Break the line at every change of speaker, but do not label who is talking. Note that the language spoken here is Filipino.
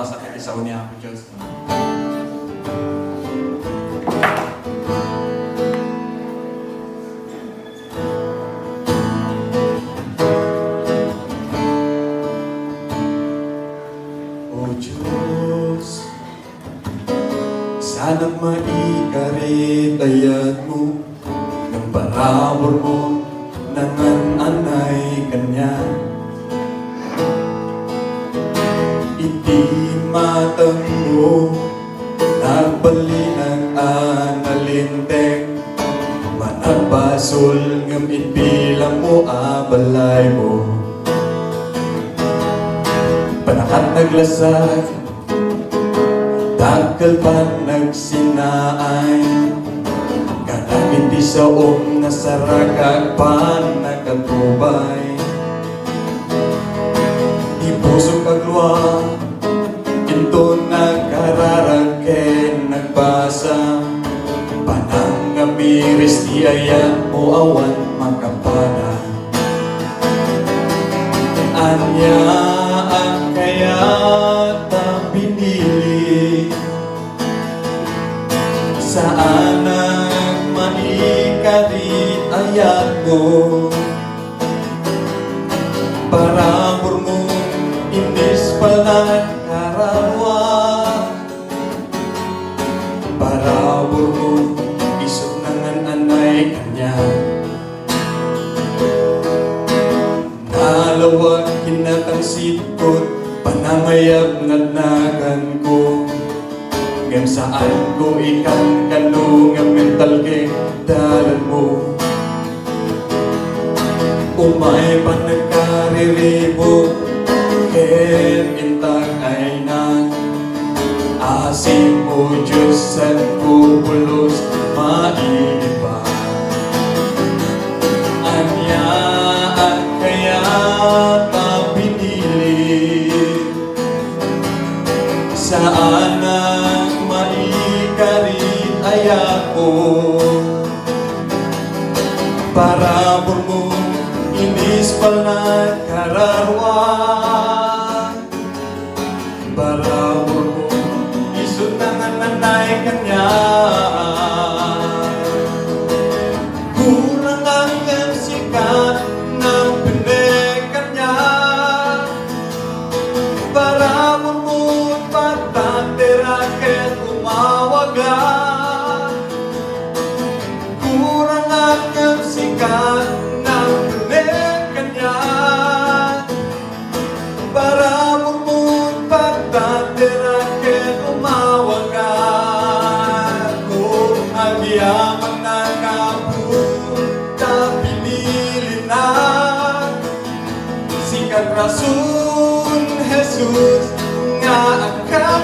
pasakit sa unya ko Diyos. O Diyos, sana'y maikarit ayat mo ng parabor mo ng anay kanya. Iti matang mo nagbalinang analintek, managbasol ngam itbilang mo abalay mo. Panakat naglasag, dagkal pa nagsinaay, kanang iti saong nasaragag pa nakatubay. Di puso kagluwa, ito nagkararag ken nagbasa, panang ngamiris di ayan mo awan makapana. Anya ang kaya ta pinili, saan nagmaikarit ayat mo. Parabor mo inis palang karawa, parabor mo isog nangan anay kanya. Nalawag kinatangsit ko't panamayag nadnagan ko, ngam saan ko ikang kanungang mental keng dalan mo. Umay pa nagkariribot ken intang ay na asin mo Diyos at kupulos maiba. Anya at kaya ta pinili, saan ang maikarit ayat mo. Parabor mo inis palang kararwa, parabor mo isod nangan anay kanya. Kurang ang sikat ng pinekan niya, parabor mo pagtatira ket umawaga. Kurang ang sikat ng pinekan niya, parabor mo pagtatira ket umawaga. Kung agyaman na kapunta pinili na, sikat rason Jesus nga akap